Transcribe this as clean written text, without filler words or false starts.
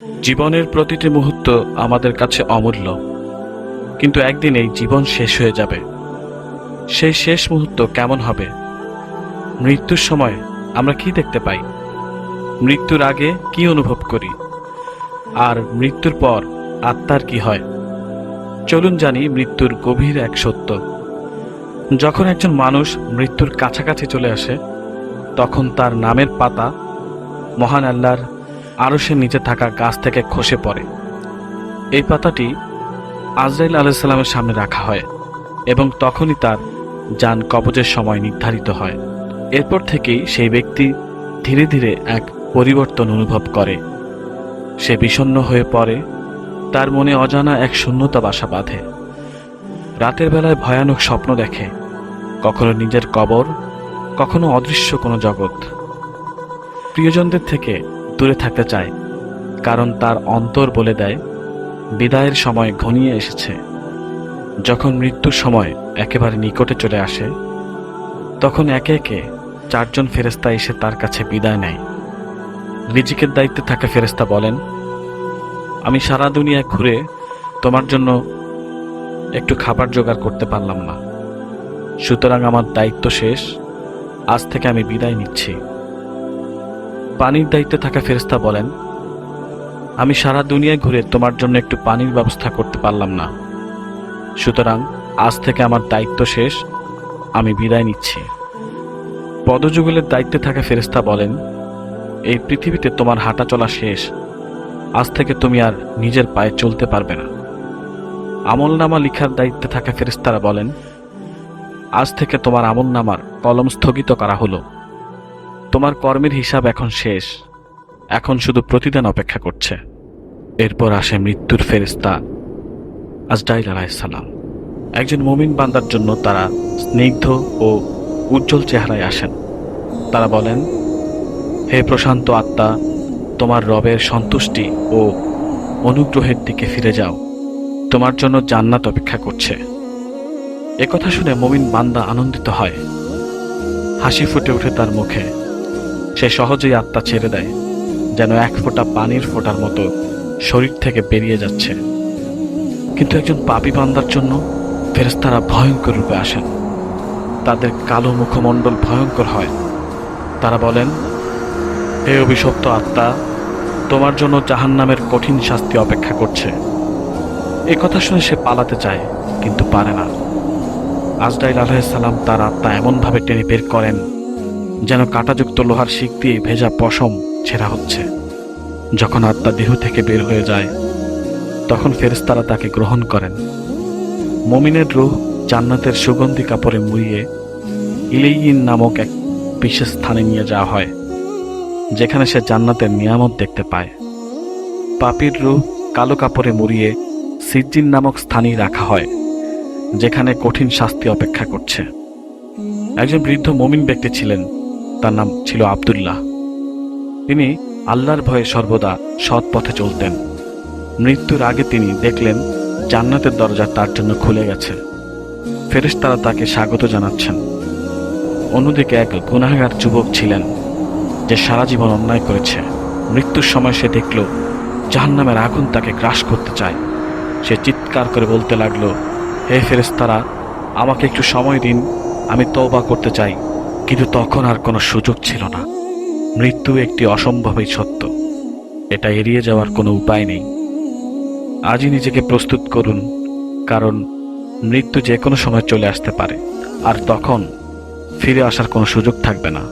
জীবনের প্রতিটি মুহূর্ত আমাদের কাছে অমূল্য, কিন্তু একদিন এই জীবন শেষ হয়ে যাবে। সেই শেষ মুহূর্ত কেমন হবে? মৃত্যুর সময় আমরা কি দেখতে পাই? মৃত্যুর আগে কি অনুভব করি? আর মৃত্যুর পর আত্মার কি হয়? চলুন জানি মৃত্যুর গভীর এক সত্য। যখন একজন মানুষ মৃত্যুর কাছাকাছি চলে আসে, তখন তার নামের পাতা মহান আল্লাহর আরশের নিচে থাকা গাছ থেকে খসে পড়ে। এই পাতাটি আজরাইল আলাইহিস সালামের সামনে রাখা হয় এবং তখনই তার জান কবজের সময় নির্ধারিত হয়। এরপর থেকেই সেই ব্যক্তি ধীরে ধীরে এক পরিবর্তন অনুভব করে। সে বিষণ্ণ হয়ে পড়ে, তার মনে অজানা এক শূন্যতা বাসা বাঁধে। রাতের বেলায় ভয়ানক স্বপ্ন দেখে, কখনো নিজের কবর, কখনো অদৃশ্য কোনো জগৎ। প্রিয়জনদের থেকে দূরে থাকতে চায়, কারণ তার অন্তর বলে দেয় বিদায়ের সময় ঘনিয়ে এসেছে। যখন মৃত্যুর সময় একেবারে নিকটে চলে আসে, তখন একে একে 4 জন ফেরেশতা এসে তার কাছে বিদায় নেয়। রিজিকের দায়িত্বে থাকা ফেরেশতা বলেন, আমি সারা দুনিয়া ঘুরে তোমার জন্য একটু খাবার জোগাড় করতে পারলাম না, সুতরাং আমার দায়িত্ব শেষ, আজ থেকে আমি বিদায় নিচ্ছি। পানির দায়িত্বে থাকা ফেরেশতা বলেন, আমি সারা দুনিয়ায় ঘুরে তোমার জন্য একটু পানির ব্যবস্থা করতে পারলাম না, সুতরাং আজ থেকে আমার দায়িত্ব শেষ, আমি বিদায় নিচ্ছি। পদযুগলের দায়িত্বে থাকা ফেরেশতা বলেন, এই পৃথিবীতে তোমার হাঁটা চলা শেষ, আজ থেকে তুমি আর নিজের পায়ে চলতে পারবে না। আমলনামা লিখার দায়িত্বে থাকা ফেরেশতারা বলেন, আজ থেকে তোমার আমলনামার কলম স্থগিত করা হলো, তোমার কর্মের হিসাব এখন শেষ, এখন শুধু প্রতিদান অপেক্ষা করছে। এরপর আসে মৃত্যুর ফেরেশতা আজরাইল আলাইহিস সালাম। একজন মুমিন বান্দার জন্য তারা স্নিগ্ধ ও উজ্জ্বল চেহারায় আসেন। তারা বলেন, হে প্রশান্ত আত্মা, তোমার রবের সন্তুষ্টি ও অনুগ্রহের দিকে ফিরে যাও, তোমার জন্য জান্নাত অপেক্ষা করছে। একথা শুনে মুমিন বান্দা আনন্দিত হয়, হাসি ফুটে ওঠে তার মুখে। সে সহজেই আত্মা ছেড়ে দেয়, যেন এক ফোঁটা পানির ফোঁটার মতো শরীর থেকে বেরিয়ে যাচ্ছে। কিন্তু একজন পাপী বান্দার জন্য ফেরেশতারা ভয়ঙ্কর রূপে আসেন। তাদের কালো মুখমণ্ডল ভয়ঙ্কর হয়। তারা বলেন, হে অভিশপ্ত আত্মা, তোমার জন্য জাহান্নামের কঠিন শাস্তি অপেক্ষা করছে। এ কথা শুনে সে পালাতে চায়, কিন্তু পারে না। আজরাইল আলাইহিস সালাম তার আত্মা এমনভাবে টেনে বের করেন, যেন কাঁটাযুক্ত লোহার শিক দিয়ে ভেজা পশম ছেঁড়া হচ্ছে। যখন আত্মা দেহ থেকে বের হয়ে যায়, তখন ফেরেশতারা তাকে গ্রহণ করেন। মুমিনের রূহ জান্নাতের সুগন্ধি কাপড়ে মুড়িয়ে ইলাইয়িন নামক এক বিশেষ স্থানে নিয়ে যাওয়া হয়, যেখানে সে জান্নাতের নিয়ামত দেখতে পায়। পাপীর রূহ কালো কাপড়ে মুড়িয়ে সিজ্জিন নামক স্থানেই রাখা হয়, যেখানে কঠিন শাস্তি অপেক্ষা করছে। একজন বৃদ্ধ মুমিন ব্যক্তি ছিলেন, তার নাম ছিল আব্দুল্লাহ। তিনি আল্লাহর ভয়ে সর্বদা সৎ পথে চলতেন। মৃত্যুর আগে তিনি দেখলেন জান্নাতের দরজা তার জন্য খুলে গেছে। ফেরেশতারা তাকে স্বাগত জানাচ্ছেন। অন্যদিকে এক গুনাহগার যুবক ছিলেন, যে সারা জীবন অন্যায় করেছে। মৃত্যুর সময় সে দেখল জাহান্নামের আগুন তাকে গ্রাস করতে চায়। সে চিৎকার করে বলতে লাগলো, হে ফেরেশতারা, আমাকে একটু সময় দিন, আমি তওবা করতে চাই। কিন্তু তখন আর কোনো সুযোগ ছিল না। মৃত্যু একটি অসম্ভবই সত্য, এটা এড়িয়ে যাওয়ার কোনো উপায় নেই। আজই নিজেকে প্রস্তুত করুন, কারণ মৃত্যু যে কোনো সময় চলে আসতে পারে, আর তখন ফিরে আসার কোনো সুযোগ থাকবে না।